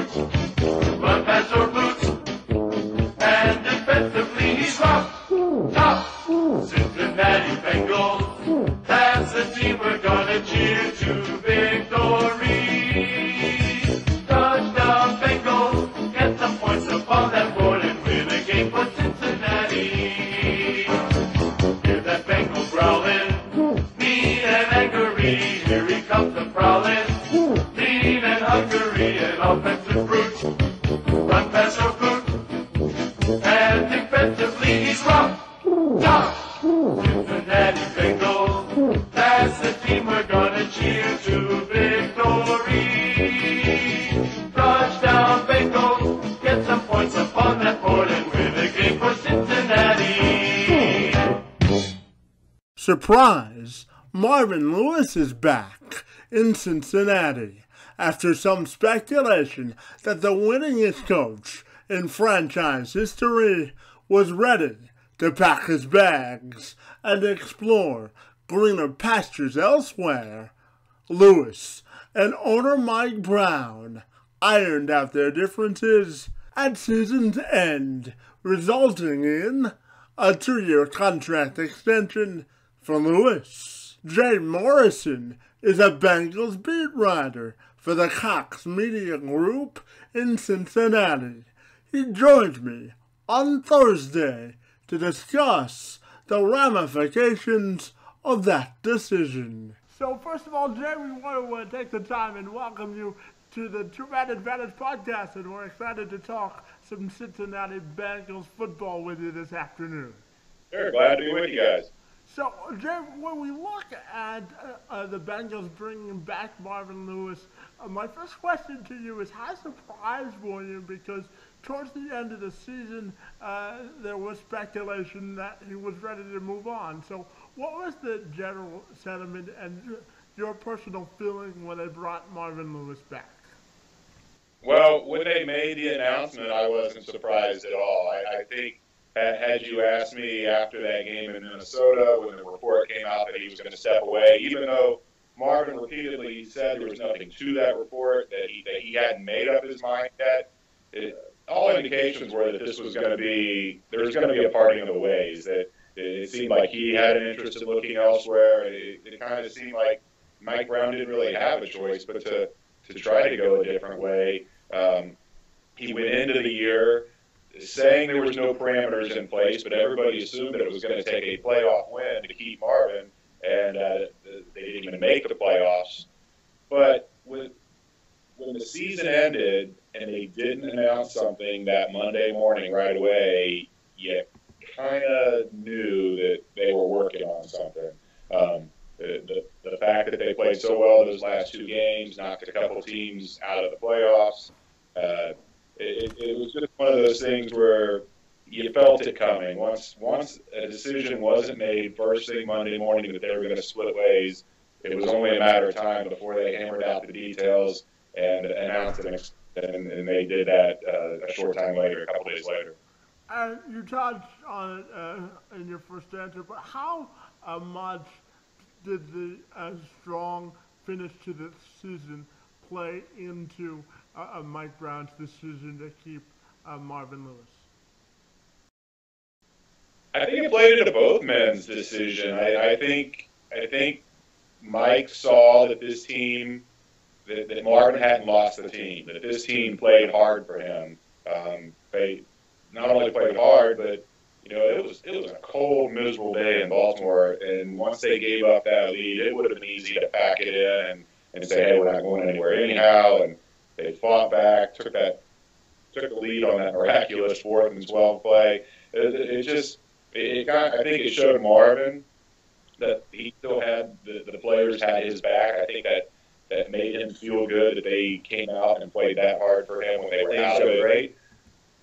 boots, run past your boots, and defensively he's rough, tough. Cincinnati Bengals, that's the team we're gonna cheer to victory. Touchdown Bengals, get some points upon that board and win a game for Cincinnati. Hear that Bengals growling, mean and angry. Here he comes the prowling, mean and hungry, an offensive brute. Run past your boot, and defensively he's rough, tough. Cincinnati Bengals, that's the team we're gonna cheer to victory. Touchdown Bengals, get some points upon that board and win a game for Cincinnati. Surprise! Marvin Lewis is back in Cincinnati after some speculation that the winningest coach in franchise history was ready to pack his bags and explore greener pastures elsewhere. Lewis and owner Mike Brown ironed out their differences at season's end, resulting in a 2-year contract extension for Lewis. Jay Morrison is a Bengals beat writer for the Cox Media Group in Cincinnati. He joins me on Thursday to discuss the ramifications of that decision. So first of all, Jay, we want to take the time and welcome you to the Two Man Advantage podcast, and we're excited to talk some Cincinnati Bengals football with you this afternoon. Sure, glad to be with you guys. So, Jay, when we look at the Bengals bringing back Marvin Lewis, my first question to you is, how surprised were you? Because towards the end of the season, there was speculation that he was ready to move on. So what was the general sentiment and your personal feeling when they brought Marvin Lewis back? Well, when they made the announcement, I wasn't surprised at all. I think had you asked me after that game in Minnesota, when the report came out that he was going to step away, even though Marvin repeatedly said there was nothing to that report, that he hadn't made up his mind yet, all indications were that this was going to be, there was going to be a parting of the ways, that it seemed like he had an interest in looking elsewhere. It kind of seemed like Mike Brown didn't really have a choice but to try to go a different way. He went into the year saying there was no parameters in place, but everybody assumed that it was going to take a playoff win to keep Marvin, and they didn't even make the playoffs. But when the season ended and they didn't announce something that Monday morning right away, you kind of knew that they were working on something. The fact that they played so well those last 2 games, knocked a couple teams out of the playoffs, it was just one of those things where you felt it coming. Once a decision wasn't made first thing Monday morning that they were going to split ways, it was only a matter of time before they hammered out the details and announced it, and they did that a short time later, a couple days later. You touched on it in your first answer, but how much did the strong finish to the season play into Mike Brown's decision to keep Marvin Lewis? I think it played into both men's decision. I think Mike saw that this team, that Marvin hadn't lost the team, that this team played hard for him. They not only played hard, but it was a cold, miserable day in Baltimore, and once they gave up that lead, it would have been easy to pack it in and say, hey, we're not going anywhere anyhow. And they fought back, took the lead on that miraculous 4th and 12 play. I think it showed Marvin that he still had the players had his back. I think that made him feel good that they came out and played that hard for him when they were out of it. Great.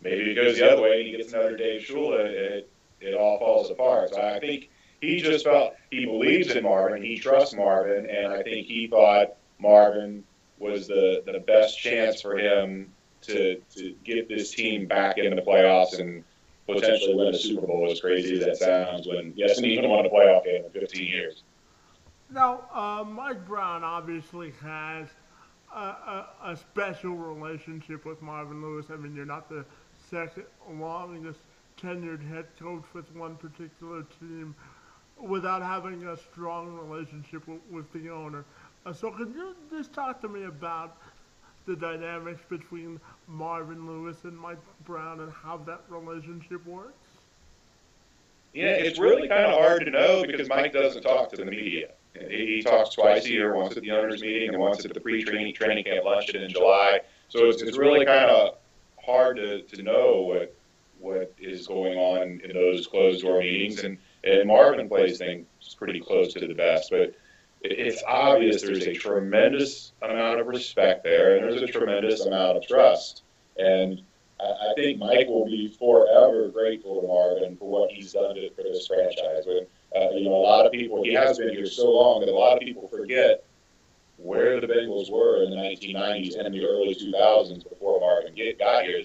Maybe it goes the other way and he gets another Dave Shula, it all falls apart. So I think he just felt he believes in Marvin, he trusts Marvin, and I think he thought Marvin was the best chance for him to get this team back into the playoffs and potentially win a Super Bowl, as crazy as that sounds, when he hasn't even won a playoff game in 15 years. Now, Mike Brown obviously has a special relationship with Marvin Lewis. I mean, you're not the second longest tenured head coach with one particular team without having a strong relationship with the owner. So can you just talk to me about the dynamics between Marvin Lewis and Mike Brown and how that relationship works? Yeah, it's really kind of hard to know because Mike doesn't talk to the media. He talks twice a year, once at the owners' meeting and once at the pre-training training camp luncheon in July. So it's really kind of hard to know what is going on in those closed-door meetings. And Marvin plays things pretty close to the vest. But it's obvious there's a tremendous amount of respect there, and there's a tremendous amount of trust. And I think Mike will be forever grateful to Marvin for what he's done for this franchise. When, a lot of people, he has been here so long that a lot of people forget where the Bengals were in the 1990s and the early 2000s before Marvin got here.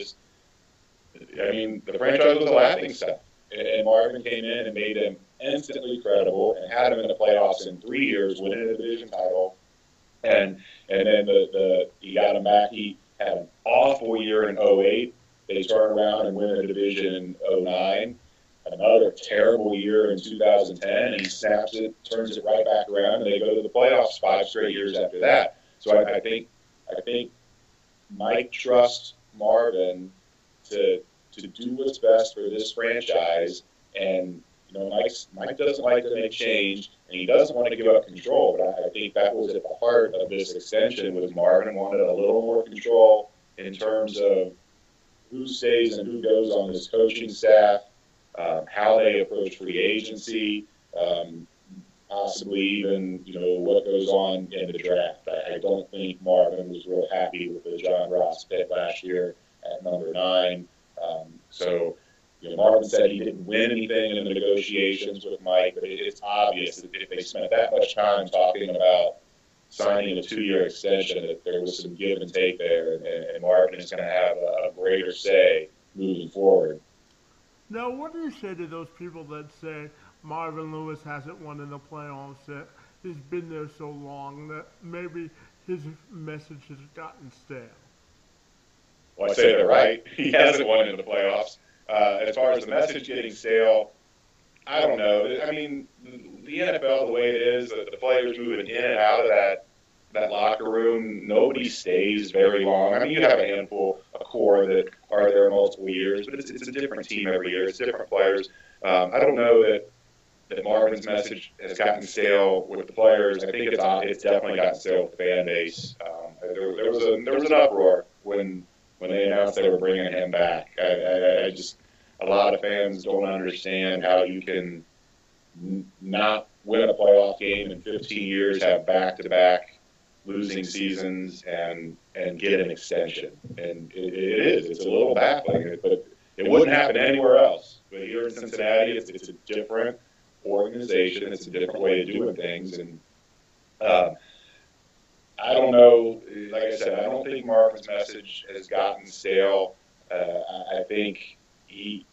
The franchise was a laughingstock. And Marvin came in and made them instantly credible and had them in the playoffs in 3 years, winning a division title. And then he got him back. He had an awful year in 08. They turn around and win a division in 09. Another terrible year in 2010, and he snaps it, turns it right back around, and they go to the playoffs 5 straight years after that. So I think Mike trusts Marvin to do what's best for this franchise, and Mike doesn't like to make change, and he doesn't want to give up control. But I think that was at the heart of this extension with Marvin. Wanted a little more control in terms of who stays and who goes on this coaching staff, how they approach free agency, possibly even what goes on in the draft. I don't think Marvin was real happy with the John Ross pick last year at number 9. Marvin said he didn't win anything in the negotiations with Mike, but it's obvious that if they spent that much time talking about signing a 2-year extension, that there was some give and take there, and Marvin is going to have a greater say moving forward. Now, what do you say to those people that say Marvin Lewis hasn't won in the playoffs, that he's been there so long that maybe his message has gotten stale? Well, I say they're right. He hasn't won in the playoffs. As far as the message getting stale, I don't know. I mean, the NFL, the way it is, the players moving in and out of that locker room, nobody stays very long. I mean, you have a handful, a core that are there multiple years, but it's a different team every year. It's different players. I don't know that Marvin's message has gotten stale with the players. I think it's definitely gotten stale with the fan base. There was an uproar when they announced they were bringing him back. I just, a lot of fans don't understand how you can not win a playoff game in 15 years, have back-to-back losing seasons, and get an extension. And it's a little baffling, but it wouldn't happen anywhere else. But here in Cincinnati, it's a different organization. It's a different way of doing things. And I don't know. Like I said, I don't think Marvin's message has gotten stale. I think he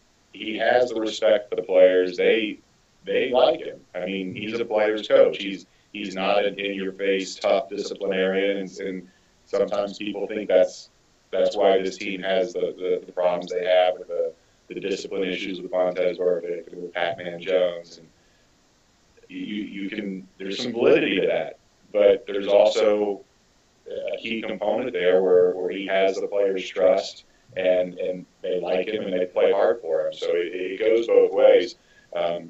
has the respect for the players. They like him. I mean, he's a player's coach. He's not an in-your-face, tough disciplinarian, and sometimes people think that's why this team has the problems they have with the discipline issues with Montez Burfict and with Pac-Man Jones. And there's some validity to that. But there's also a key component there where he has the players' trust, and they like him and they play hard for him. So it goes both ways. I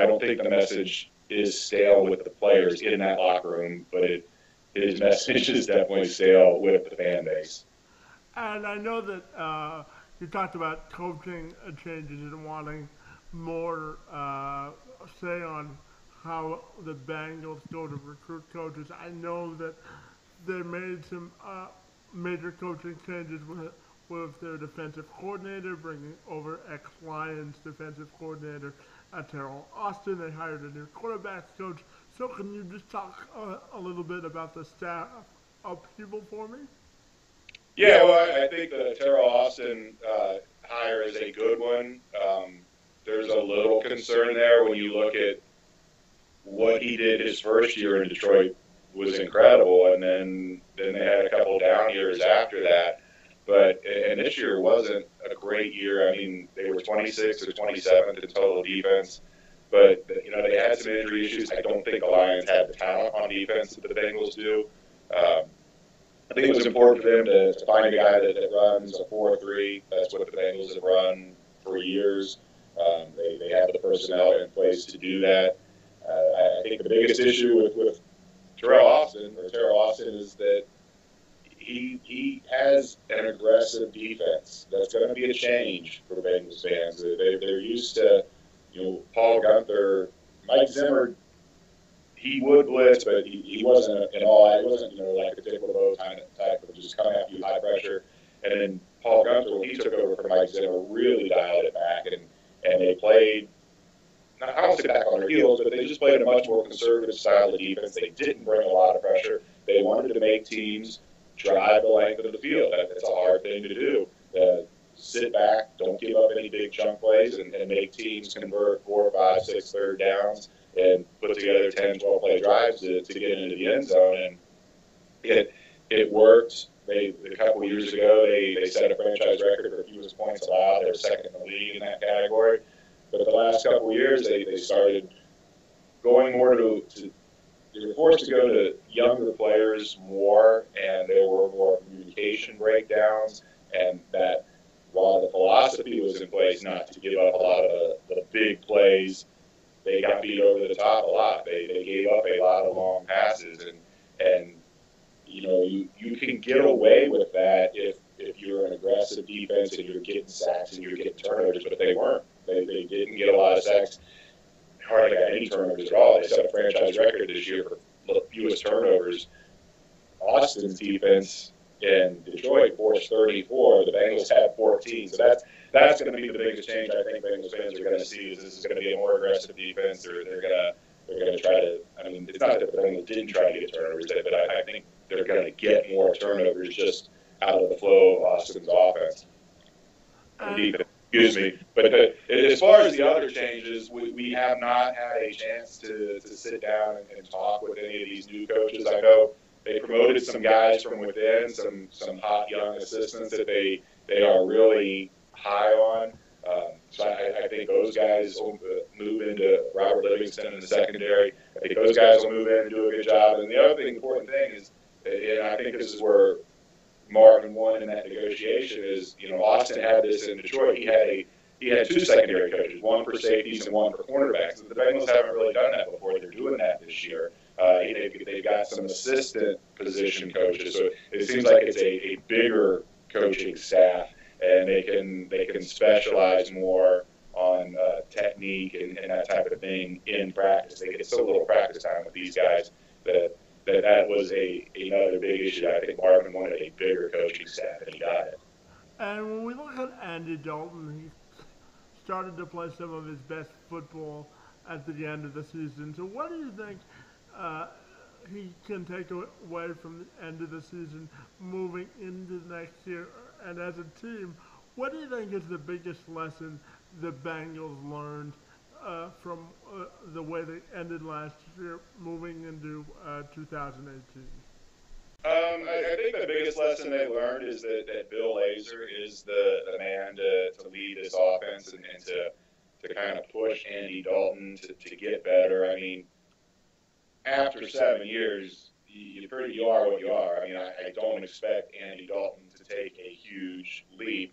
don't think the message is stale with the players in that locker room, but his message is definitely stale with the fan base. And I know that you talked about coaching changes and wanting more say on how the Bengals go to recruit coaches. I know that they made some major coaching changes with their defensive coordinator, bringing over ex-Lions defensive coordinator Terrell Austin. They hired a new quarterbacks coach. So can you just talk a little bit about the staff upheaval for me? Yeah, well, I think the Terrell Austin hire is a good one. There's a little concern there when you look at what he did his first year in Detroit was incredible, and then they had a couple down years after that. But and this year wasn't a great year. I mean, they were 26th or 27th in total defense, but they had some injury issues. I don't think the Lions had the talent on defense that the Bengals do. I think it was important for them to find a guy that runs a 4-3. That's what the Bengals have run for years. They have the personnel in place to do that. I think the biggest issue with Terrell Austin is that he has an aggressive defense. That's going to be a change for Bengals fans. They're used to, Paul Gunther, Mike Zimmer. He would blitz, but he wasn't at all. It wasn't like a Dick LeBeau type of just come after you high pressure. And then Paul Gunther, when he took over for Mike Zimmer, really dialed it back, and they played. I don't say back on their heels, but they just played a much more conservative style of defense. They didn't bring a lot of pressure. They wanted to make teams drive the length of the field. That's a hard thing to do. Sit back, don't give up any big chunk plays, and make teams convert 4, 5, 6 third downs and put together 10, 12 play drives to get into the end zone. And it worked. A couple of years ago, they set a franchise record for fewest points allowed. They were second in the league in that category. But the last couple of years, they started going more to they were forced to go to younger players more, and there were more communication breakdowns, and that while the philosophy was in place not to give up a lot of the big plays, they got beat over the top a lot. They gave up a lot of long passes, and you can get away with that if you're an aggressive defense and you're getting sacks and you're getting turnovers, but they weren't. They didn't get a lot of sacks. Hardly got any turnovers at all. They set a franchise record this year for the fewest turnovers. Austin's defense in Detroit forced 34. The Bengals had 14. So that's going to be the biggest change I think Bengals fans are going to see. Is this is going to be a more aggressive defense, or they're going to try to. I mean, it's not that the Bengals didn't try to get turnovers, but I think they're going to get more turnovers just out of the flow of Austin's offense. Excuse me. But as far as the other changes, we have not had a chance to sit down and talk with any of these new coaches. I know they promoted some guys from within, some hot young assistants that they are really high on. So I think those guys will move into Robert Livingston in the secondary. I think those guys will move in and do a good job. And the other important thing is, and I think this is where Marvin won in that negotiation, is Austin had this in Detroit. He had 2 secondary coaches, one for safeties and one for cornerbacks. The Bengals haven't really done that before. They're doing that this year. They've got some assistant position coaches, so it seems like it's a bigger coaching staff, and they can specialize more on technique and that type of thing in practice. They get so little practice time with these guys that was another big issue. I think Marvin wanted a bigger coaching staff, and he got it. And when we look at Andy Dalton, he started to play some of his best football at the end of the season. So what do you think he can take away from the end of the season moving into next year? And as a team, what do you think is the biggest lesson the Bengals learned from the way they ended last year moving into 2018? I think the biggest lesson they learned is that Bill Lazor is the man to lead this offense and to kind of push Andy Dalton to get better. I mean, after 7 years, you are what you are. I mean, I don't expect Andy Dalton to take a huge leap,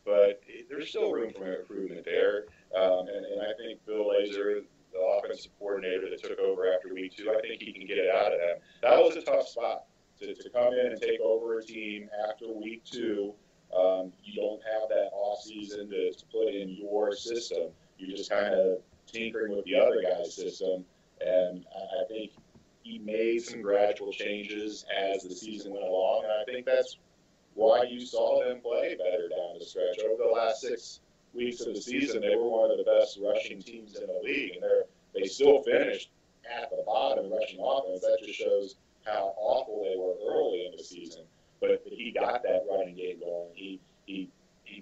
but there's still room for improvement there. And I think Bill Lazor, the offensive coordinator that took over after week 2, I think he can get it out of them. That was a tough spot to come in and take over a team after week 2. You don't have that off season to put in your system. You're just kind of tinkering with the other guy's system. And I think he made some gradual changes as the season went along. And I think that's why you saw them play better down the stretch. Over the last 6 weeks of the season, they were one of the best rushing teams in the league. And they still finished at the bottom in rushing offense. That just shows how awful they were early in the season. But he got that running game going. He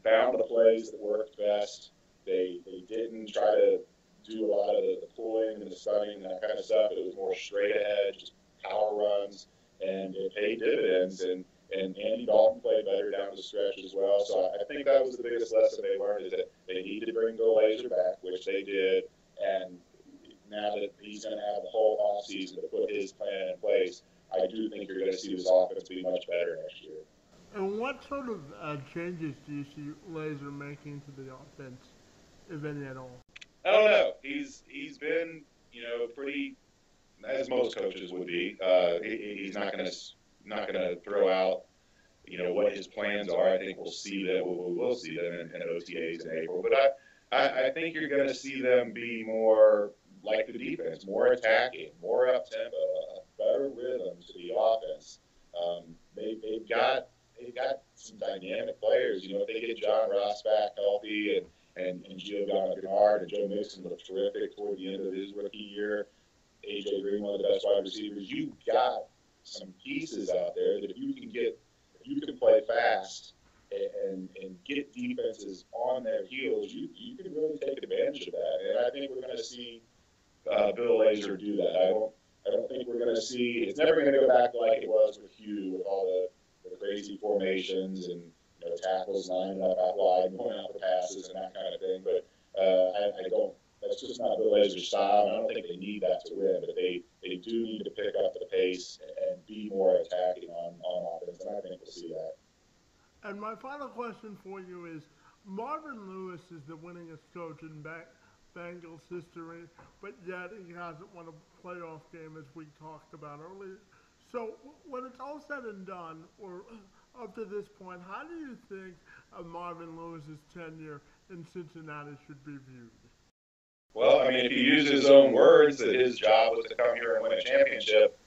found the plays that worked best. They didn't try to do a lot of the pulling and the stunning and that kind of stuff. It was more straight ahead, just power runs, and it paid dividends. And Andy Dalton played better down the stretch as well. So I think that was the biggest lesson they learned, is that they need to bring Bill Lazor back, which they did. And now that he's going to have the whole offseason to put his plan in place, I do think you're going to see this offense be much better next year. And what sort of changes do you see Laser making to the offense, if any at all? I don't know. He's been, pretty, as most coaches would be. He's not going to throw out, what his plans are. I think we'll see them. We'll see them in OTAs in April. But I think you're going to see them be more like the defense, more attacking, more up tempo, a better rhythm to the offense. They've got some dynamic players. If they get John Ross back healthy and Giovanni Bernard and Joe Mixon looked terrific toward the end of his rookie year. A.J. Green, one of the best wide receivers. You've got some pieces out there that if you can play fast and get defenses on their heels, you can really take advantage of that. And I think we're going to see Bill Lazor do that. I don't think we're going to see. It's never going to go back like it was with Hugh, with all the crazy formations and tackles lining up out wide and going out for passes and that kind of thing. But I don't. That's just not Bill Lazor's style. And I don't think they need that to win. But they do need to pick up the pace and be more attacking on offense. And I think we'll see that. And my final question for you is, Marvin Lewis is the winningest coach in Bengals history, but yet he hasn't won a playoff game, as we talked about earlier. So when it's all said and done, or up to this point, how do you think Marvin Lewis's tenure in Cincinnati should be viewed? Well, I mean, if you use his own words that his job was to come here and win a championship,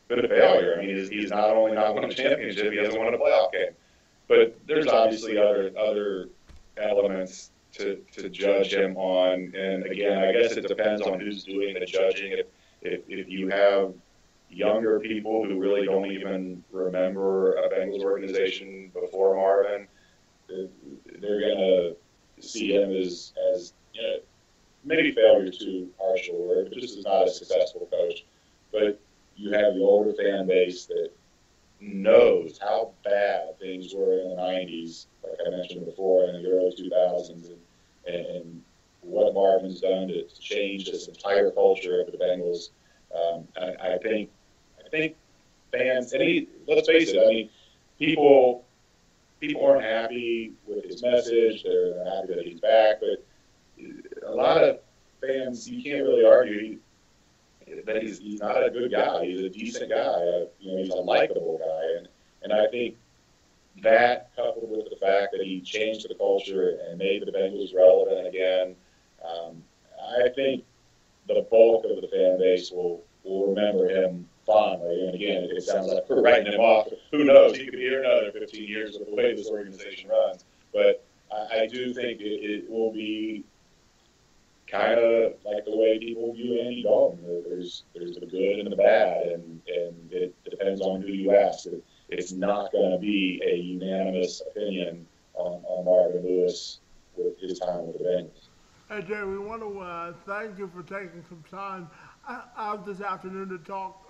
been a failure. I mean, he's not only not won a championship, he hasn't won a playoff game. But there's obviously other elements to judge him on. And again, I guess it depends on who's doing the judging. If you have younger people who really don't even remember a Bengals organization before Marvin, they're going to see him as maybe failure too harsh a word, but just as not a successful coach. But you have the older fan base that knows how bad things were in the 90s, like I mentioned before, in the early 2000s, and what Marvin's done to change this entire culture of the Bengals. I think fans, and let's face it, I mean, people aren't happy with his message. They're happy that he's back, but a lot of fans, you can't really argue that he's not a good guy. He's a decent guy. He's a likable guy, and I think that, coupled with the fact that he changed the culture and made the Bengals relevant again, I think the bulk of the fan base will remember him fondly. And again, it sounds like we're writing him off. Who knows? He could be here another 15 years with the way this organization runs. But I do think it will be kind of like the way people view Andy Dalton. There's the good and the bad, and it depends on who you ask. It's not going to be a unanimous opinion on Marvin Lewis with his time with the Bengals. Hey, Jay, we want to thank you for taking some time out this afternoon to talk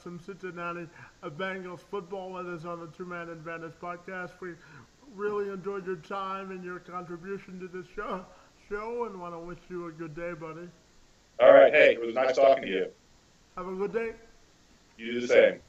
some Cincinnati Bengals football with us on the Two Man Advantage podcast. We really enjoyed your time and your contribution to this show and want to wish you a good day, buddy. All right. Hey, it was nice talking to you. Have a good day. You do the same.